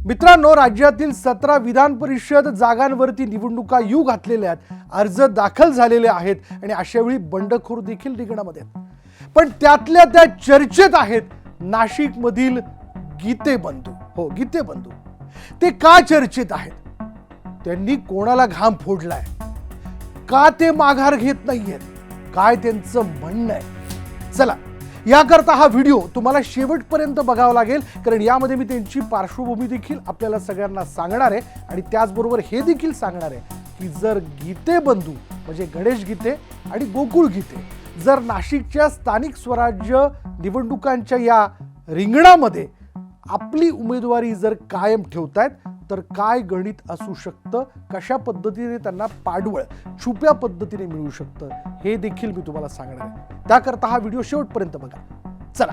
मित्रांनो, राज्यातील 17 विधान परिषद जागांवरती निवडणुका येऊ घातलेल्या आहेत, अर्ज दाखल झालेले आहेत आणि अशावेळी बंडखोर देखील रिंगणामध्ये आहेत. पण त्यातल्या त्या चर्चेत आहेत नाशिक मधील गीते बंधू. हो, गीते बंधू. ते का चर्चेत आहेत? त्यांनी कोणाला घाम फोडलाय? का ते माघार घेत नाहीयेत? काय त्यांचं म्हणणं आहे? चला, याकरता हा व्हिडिओ तुम्हाला शेवटपर्यंत बघावा लागेल, कारण यामध्ये मी त्यांची पार्श्वभूमी देखील आपल्याला सगळ्यांना सांगणार आहे आणि त्याचबरोबर हे देखील सांगणार आहे की जर गीते बंधू म्हणजे गणेश गीते आणि गोकुळ गीते जर नाशिकच्या स्थानिक स्वराज्य निवडणुकांच्या या रिंगणामध्ये आपली उमेदवारी जर कायम ठेवतायत तर काय गणित असू शकतं, कशा पद्धतीने त्यांना पाडवळ छुप्या पद्धतीने मिळू शकतं हे देखील मी तुम्हाला सांगणार आहे. त्याकरता हा व्हिडिओ शेवटपर्यंत बघा. चला,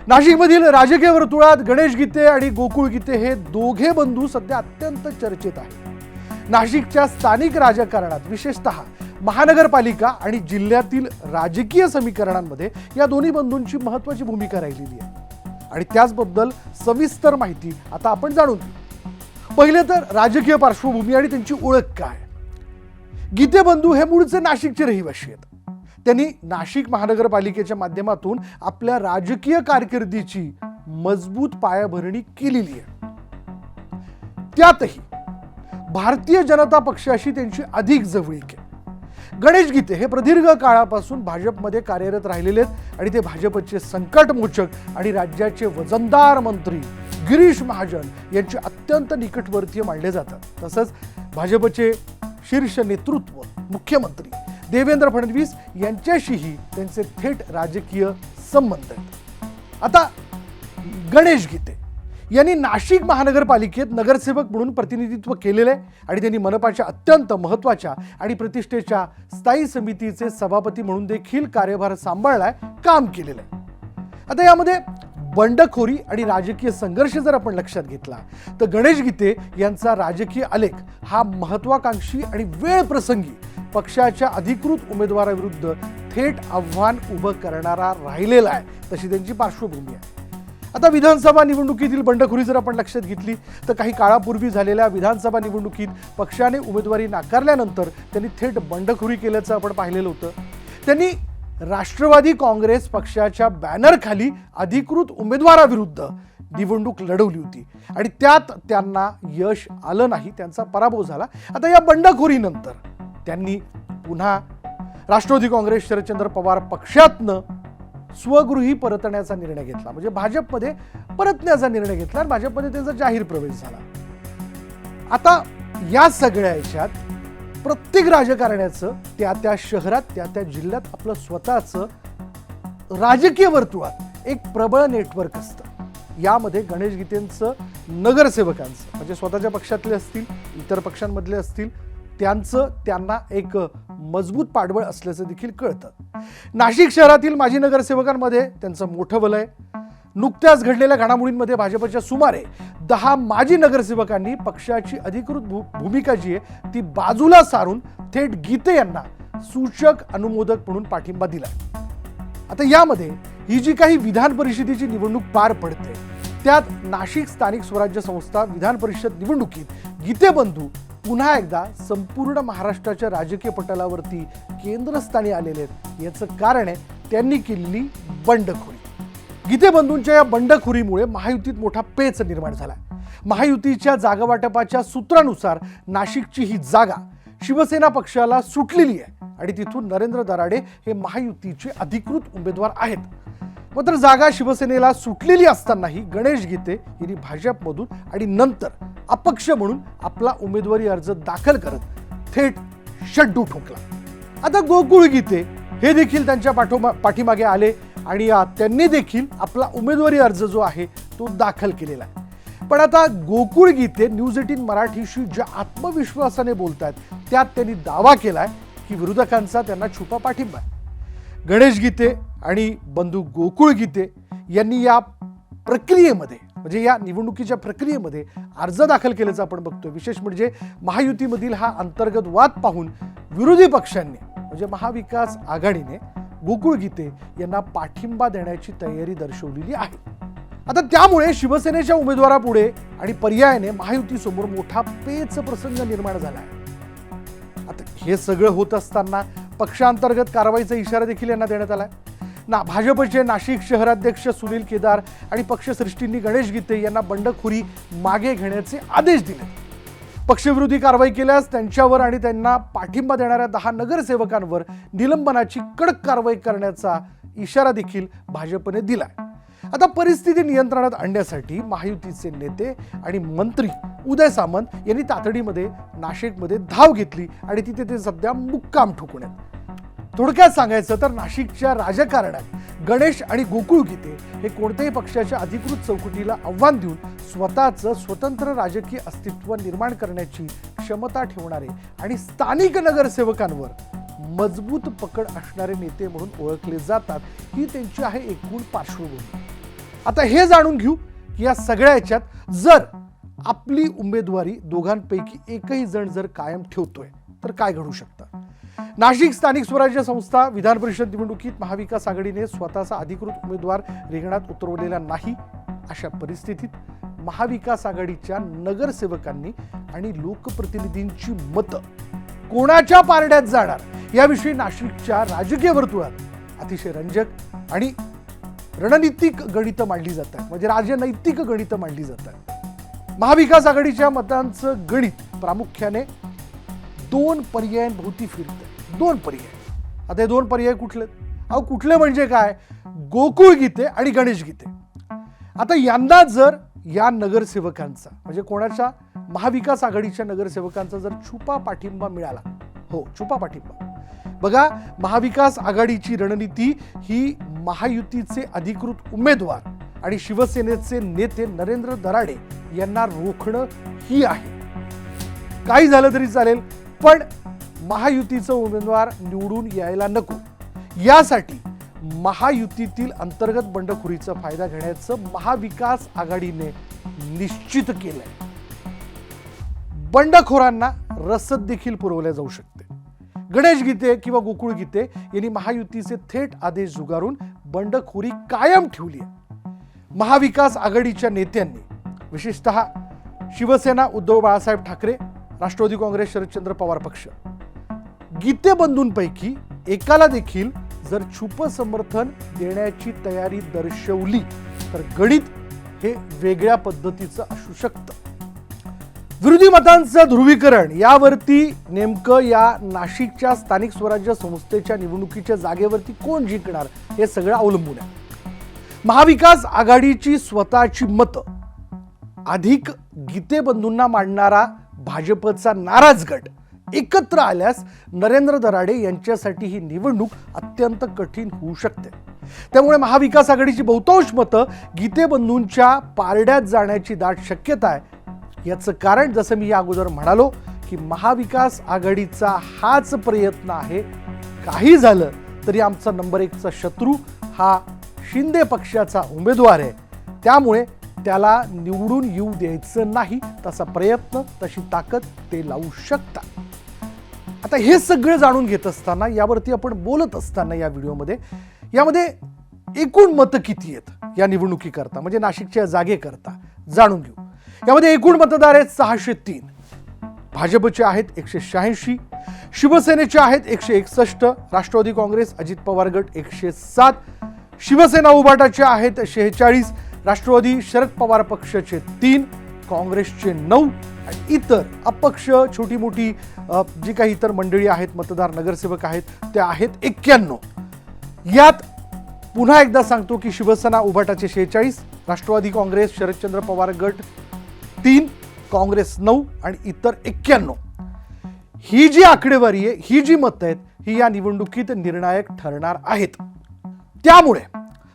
नाशिकमधील राजकीय वर्तुळात गणेश गीते आणि गोकुळ गीते हे दोघे बंधू सध्या अत्यंत चर्चेत आहेत. नाशिकच्या स्थानिक राजकारणात विशेषतः महानगरपालिका आणि जिल्ह्यातील राजकीय समीकरणांमध्ये या दोन्ही बंधूंची महत्त्वाची भूमिका राहिलेली आहे आणि त्याचबद्दल सविस्तर माहिती आता आपण जाणून घेऊ. पहिले तर राजकीय पार्श्वभूमी आणि त्यांची ओळख काय. गीते बंधू हे मूळचे नाशिकचे रहिवासी आहेत. त्यांनी नाशिक महानगरपालिकेच्या माध्यमातून आपल्या राजकीय कारकिर्दीची मजबूत पायाभरणी केलेली आहे. त्यातही भारतीय जनता पक्षाशी त्यांची अधिक जवळीक आहे. गणेश गीते हे प्रदीर्घ काळापासून भाजपमध्ये कार्यरत राहिलेले आहेत आणि ते भाजपचे संकटमोचक आणि राज्याचे वजनदार मंत्री गिरीश महाजन यांचे अत्यंत निकटवर्तीय मानले जातात. तसंच भाजपचे शीर्ष नेतृत्व मुख्यमंत्री देवेंद्र फडणवीस यांच्याशीही त्यांचे थेट राजकीय संबंध आहेत. आता गणेश गीते यांनी नाशिक महानगरपालिकेत नगरसेवक म्हणून प्रतिनिधित्व केलेले आणि त्यांनी मनपाच्या अत्यंत महत्त्वाच्या आणि प्रतिष्ठेच्या स्थायी समितीचे सभापती म्हणून देखील कार्यभार सांभाळलाय, काम केलेलं आहे. आता यामध्ये बंडखोरी आणि राजकीय संघर्ष जर आपण लक्षात घेतला तर गणेश गीते यांचा राजकीय आलेख हा महत्वाकांक्षी आणि वेळ प्रसंगी पक्षाच्या अधिकृत उमेदवाराविरुद्ध थेट आव्हान उभं करणारा राहिलेला आहे, तशी त्यांची पार्श्वभूमी आहे. आता विधानसभा निवडणुकीतील बंडखोरी जर आपण लक्षात घेतली तर काही काळापूर्वी झालेल्या विधानसभा निवडणुकीत पक्षाने उमेदवारी नाकारल्यानंतर त्यांनी थेट बंडखोरी केल्याचं आपण पाहिलेलं होतं. त्यांनी राष्ट्रवादी काँग्रेस पक्षाच्या बॅनरखाली अधिकृत उमेदवाराविरुद्ध निवडणूक लढवली होती आणि त्यात त्यांना यश आलं नाही, त्यांचा पराभव झाला. आता या बंडखोरीनंतर त्यांनी पुन्हा राष्ट्रवादी काँग्रेस शरदचंद्र पवार पक्षातनं स्वगृही परतण्याचा निर्णय घेतला, म्हणजे भाजपमध्ये परतण्याचा निर्णय घेतला आणि भाजपमध्ये त्यांचा जाहीर प्रवेश झाला. आता या सगळ्या याच्यात प्रत्येक राजकारण्याचं त्या त्या शहरात त्या त्या जिल्ह्यात आपलं स्वतःचं राजकीय वर्तुळात एक प्रबळ नेटवर्क असतं. यामध्ये गणेश गीतेंचं नगरसेवकांचं म्हणजे स्वतःच्या पक्षातले असतील, इतर पक्षांमधले असतील, त्यांना एक मजबूत पाठबळ असल्याचं देखील कळतं. नाशिक शहरातील माजी नगरसेवकांमध्ये त्यांचं मोठं वलय. नुकत्याच घडलेल्या घडामोडींमध्ये भाजपच्या सुमारे 10 माजी नगरसेवकांनी पक्षाची अधिकृत भूमिका जी आहे ती बाजूला सारून थेट गीते यांना सूचक अनुमोदक म्हणून पाठिंबा दिला. आता यामध्ये ही जी काही विधान परिषदेची निवडणूक पार पडते त्यात नाशिक स्थानिक स्वराज्य संस्था विधान परिषद निवडणुकीत गीते बंधू पुन्हा एकदा संपूर्ण महाराष्ट्राच्या राजकीय पटलावरती केंद्रस्थानी आलेले आहेत. याचं कारण आहे त्यांनी केलेली बंडखोरी. गीते बंधूंच्या या बंडखोरीमुळे महायुतीत मोठा पेच निर्माण झाला. महायुतीच्या जागावाटपाच्या सूत्रानुसार नाशिकची ही जागा शिवसेना पक्षाला सुटलेली आहे आणि तिथून नरेंद्र दराडे हे महायुतीचे अधिकृत उमेदवार आहेत. मात्र जागा शिवसेनेला सुटलेली असतानाही गणेश गीते यांनी भाजपमधून आणि नंतर अपक्ष म्हणून आपला उमेदवारी अर्ज दाखल करत थेट शड्डू ठोकला. आता गोकुळ गीते हे देखील त्यांच्या पाठीमागे आले आणि त्यांनी देखील आपला उमेदवारी अर्ज जो आहे तो दाखल केलेला आहे. पण आता गोकुळ गीते न्यूज 18 मराठीशी ज्या आत्मविश्वासाने बोलतात त्यात त्यांनी दावा केलाय की विरोधकांचा त्यांना छुपा पाठिंबा आहे. गणेश गीते आणि बंधू गोकुळ गीते यांनी या प्रक्रियेमध्ये म्हणजे या निवडणुकीच्या प्रक्रियेमध्ये अर्ज दाखल केल्याचं आपण बघतोय. विशेष म्हणजे महायुतीमधील हा अंतर्गत वाद पाहून विरोधी पक्षांनी म्हणजे महाविकास आघाडीने गोकुळ गीते यांना पाठिंबा देण्याची तयारी दर्शवलेली आहे. आता त्यामुळे शिवसेनेच्या उमेदवारापुढे आणि पर्यायाने महायुतीसमोर मोठा पेच प्रसंग निर्माण झाला आहे. आता हे सगळं होत असताना पक्षांतर्गत कारवाईचा इशारा देखील यांना देण्यात आलाय. भाजपचे नाशिक शहराध्यक्ष सुनील केदार आणि पक्षश्रेष्ठींनी गणेश गीते यांना बंडखोरी मागे घेण्याचे आदेश दिले. पक्षविरोधी कारवाई केल्यास त्यांच्यावर आणि त्यांना पाठिंबा देणाऱ्या 10 नगरसेवकांवर निलंबनाची कडक कारवाई करण्याचा इशारा देखील भाजपने दिलाय. आता परिस्थिती नियंत्रणात आणण्यासाठी महायुतीचे नेते आणि मंत्री उदय सामंत यांनी तातडीमध्ये नाशिकमध्ये धाव घेतली आणि तिथे ते सध्या मुक्काम ठोकून आहेत. थोडक्यात सांगायचं तर नाशिकच्या राजकारणात गणेश आणि गोकुळ गीते हे कोणत्याही पक्षाच्या अधिकृत चौकटीला आव्हान देऊन स्वतःचं स्वतंत्र राजकीय अस्तित्व निर्माण करण्याची क्षमता ठेवणारे आणि स्थानिक नगरसेवकांवर मजबूत पकड असणारे नेते म्हणून ओळखले जातात. ही त्यांची आहे एकूण पार्श्वभूमी. आता हे जाणून घेऊ की या सगळ्या याच्यात जर आपली उमेदवारी दोघांपैकी एकही जण जर कायम ठेवतोय तर काय घडू शकतं. नाशिक स्थानिक स्वराज्य संस्था विधान परिषद निवडणुकीत महाविकास आघाडीने स्वतःचा अधिकृत उमेदवार रिंगणात उतरवलेला नाही. अशा परिस्थितीत महाविकास आघाडीच्या नगरसेवकांनी आणि लोकप्रतिनिधींची मतं कोणाच्या पारड्यात जाणार याविषयी नाशिकच्या राजकीय वर्तुळात अतिशय रंजक आणि रणनीतिक गणितं मांडली जातात, म्हणजे राजनैतिक गणितं मांडली जातात. महाविकास आघाडीच्या मतांचं गणित प्रामुख्याने 2 पर्यायांभोवती फिरतं. 2 पर्याय. आता हे 2 पर्याय कुठले? कुठले म्हणजे काय? गोकुळ गीते आणि गणेश गीते. आता यंदा जर या नगरसेवकांचा म्हणजे कोणाच्या महाविकास आघाडीच्या नगरसेवकांचा जर छुपा पाठिंबा मिळाला, छुपा पाठिंबा. बघा, महाविकास आघाडीची रणनीती ही महायुतीचे अधिकृत उमेदवार आणि शिवसेनेचे नेते नरेंद्र दराडे यांना रोखणं ही आहे. काही झालं तरी चालेल, पण महायुतीचा उमेदवार निवडून यायला नको यासाठी महायुतीतील अंतर्गत बंडखोरीचा फायदा घेण्याचं महाविकास आघाडीने निश्चित केलंय. बंडखोरांना रसद देखील पुरवल्या जाऊ शकते. गणेश गीते किंवा गोकुळ गीते यांनी महायुतीचे थेट आदेश झुगारून बंडखोरी कायम ठेवली आहे. महाविकास आघाडीच्या नेत्यांनी विशेषतः शिवसेना उद्धव बाळासाहेब ठाकरे, राष्ट्रवादी काँग्रेस शरदचंद्र पवार पक्ष, गीते बंधूंपैकी एकाला देखील जर छुप समर्थन देण्याची तयारी दर्शवली तर गणित हे वेगळ्या पद्धतीचं असू शकतं. विरोधी मतांचं ध्रुवीकरण यावरती नेमकं या नाशिकच्या स्थानिक स्वराज्य संस्थेच्या निवडणुकीच्या जागेवरती कोण जिंकणार हे सगळं अवलंबून आहे. महाविकास आघाडीची स्वतःची मतं अधिक गीते बंधूंना मांडणारा भाजपचा नाराज गट एकत्र आल्यास नरेंद्र दराडे यांच्यासाठी ही निवडणूक अत्यंत कठीण होऊ शकते. त्यामुळे महाविकास आघाडीची बहुतांश मतं गीते बंधूंच्या पारड्यात जाण्याची दाट शक्यता आहे. याचं कारण जसं मी या अगोदर म्हणालो की महाविकास आघाडीचा हाच प्रयत्न आहे. काही झालं तरी आमचा नंबर 1चा शत्रू हा शिंदे पक्षाचा उमेदवार आहे, त्यामुळे त्याला निवडून येऊ द्यायचं नाही. तसा प्रयत्न, तशी ताकद ते लावू शकतात. आता हे सगळं जाणून घेत असताना, यावरती आपण बोलत असताना या व्हिडिओमध्ये यामध्ये एकूण मतं किती आहेत या निवडणुकीकरता, म्हणजे नाशिकच्या जागेकरता जाणून घेऊ. यामध्ये एकूण मतदार आहेत 603. भाजपचे आहेत 186, शिवसेनेचे आहेत 161, राष्ट्रवादी काँग्रेस अजित पवार गट 107, शिवसेना उभाटाचे आहेत 46, राष्ट्रवादी शरद पवार पक्षाचे 3, काँग्रेसचे 9 आणि इतर अपक्ष छोटी मोठी जी काही इतर मंडळी आहेत, मतदार नगरसेवक आहेत, त्या आहेत 91. यात पुन्हा एकदा सांगतो की शिवसेना उभाटाचे 46, राष्ट्रवादी काँग्रेस शरदचंद्र पवार गट 3, काँग्रेस 9 आणि इतर 91. ही जी आकडेवारी आहे, ही जी मतं आहेत, ही या निवडणुकीत निर्णायक ठरणार आहेत. त्यामुळे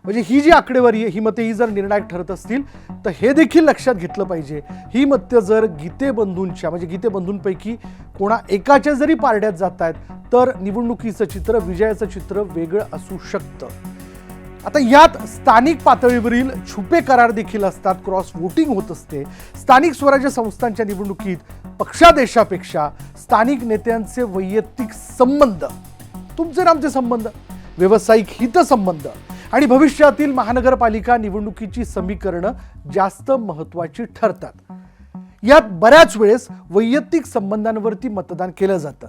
म्हणजे ही जी आकडेवारी आहे, ही मते ही जर निर्णायक ठरत असतील तर हे देखील लक्षात घेतलं पाहिजे, ही मतं जर गीते बंधूंच्या म्हणजे गीते बंधूंपैकी कोणा एकाच्या जरी पारड्यात जात आहेत तर निवडणुकीचं चित्र, विजयाचं चित्र वेगळं असू शकतं. आता यात स्थानिक पातळीवरील छुपे करार देखील असतात, क्रॉस वोटिंग होत असते. स्थानिक स्वराज्य संस्थांच्या निवडणुकीत पक्षादेशापेक्षा स्थानिक नेत्यांचे वैयक्तिक संबंध, तुमचे आमचे संबंध, व्यावसायिक हितसंबंध आणि भविष्यातील महानगरपालिका निवडणुकीची समीकरणं जास्त महत्त्वाची ठरतात. यात बऱ्याच वेळेस वैयक्तिक संबंधांवरती मतदान केलं जातं.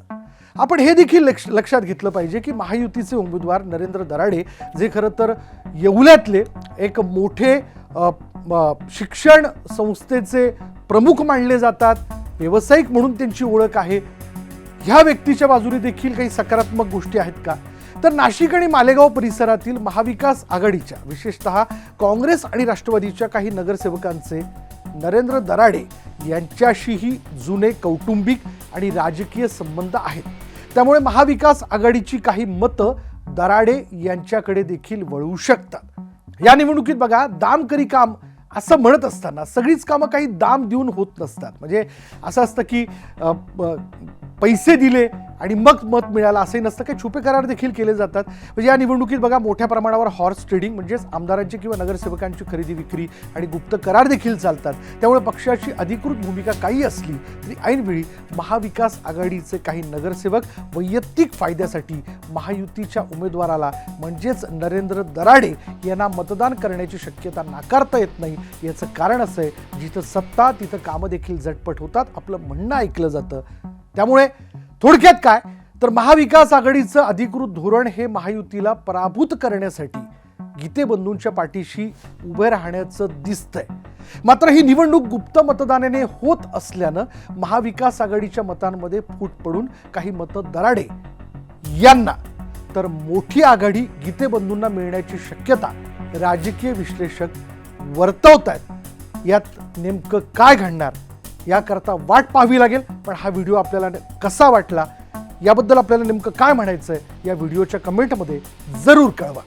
आपण हे देखील लक्षात घेतलं पाहिजे की महायुतीचे उमेदवार नरेंद्र दराडे, जे खरं तर येवल्यातले एक मोठे शिक्षण संस्थेचे प्रमुख मानले जातात, व्यावसायिक म्हणून त्यांची ओळख आहे, ह्या व्यक्तीच्या बाजूने देखील काही सकारात्मक गोष्टी आहेत का? तर नाशिक आणि मालेगाव परिसरातील महाविकास आघाडीच्या, विशेषतः काँग्रेस आणि राष्ट्रवादीच्या काही नगरसेवकांचे नरेंद्र दराडे यांच्याशीही जुने कौटुंबिक आणि राजकीय संबंध आहेत. त्यामुळे महाविकास आघाडीची काही मतं दराडे यांच्याकडे देखील वळू शकतात. या निवडणुकीत बघा, दाम करी काम असं म्हणत असताना सगळीच कामं काही दाम देऊन होत नसतात. म्हणजे असं असतं की पैसे दिले आणि मग मत मिळालं असंही नसतं, काही छुपे करार देखील केले जातात. म्हणजे या निवडणुकीत बघा, मोठ्या प्रमाणावर हॉर्स ट्रेडिंग म्हणजेच आमदारांची किंवा नगरसेवकांची खरेदी विक्री आणि गुप्त करार देखील चालतात. त्यामुळे पक्षाची अधिकृत भूमिका काही असली तरी ऐनवेळी महाविकास आघाडीचे काही नगरसेवक वैयक्तिक फायद्यासाठी महायुतीच्या उमेदवाराला म्हणजेच नरेंद्र दराडे यांना मतदान करण्याची शक्यता नाकारता येत नाही. याचं कारण असं आहे, जिथं सत्ता तिथं कामं देखील झटपट होतात, आपलं म्हणणं ऐकलं जातं. त्यामुळे थोडक्यात काय, तर महाविकास आघाडीचं अधिकृत धोरण हे महायुतीला पराभूत करण्यासाठी गीतेबंधूंच्या पाठीशी उभे राहण्याचं दिसतंय. मात्र ही निवडणूक गुप्त मतदानाने होत असल्यानं महाविकास आघाडीच्या मतांमध्ये फूट पडून काही मतं दराडे यांना तर मोठी आघाडी गीतेबंधूंना मिळण्याची शक्यता राजकीय विश्लेषक वर्तवतायत. यात नेमकं काय घडणार याकरता वाट पाहावी लागेल. पण हा व्हिडिओ आपल्याला कसा वाटला, याबद्दल आपल्याला नेमकं काय म्हणायचंय, या व्हिडिओच्या कमेंटमध्ये जरूर कळवा.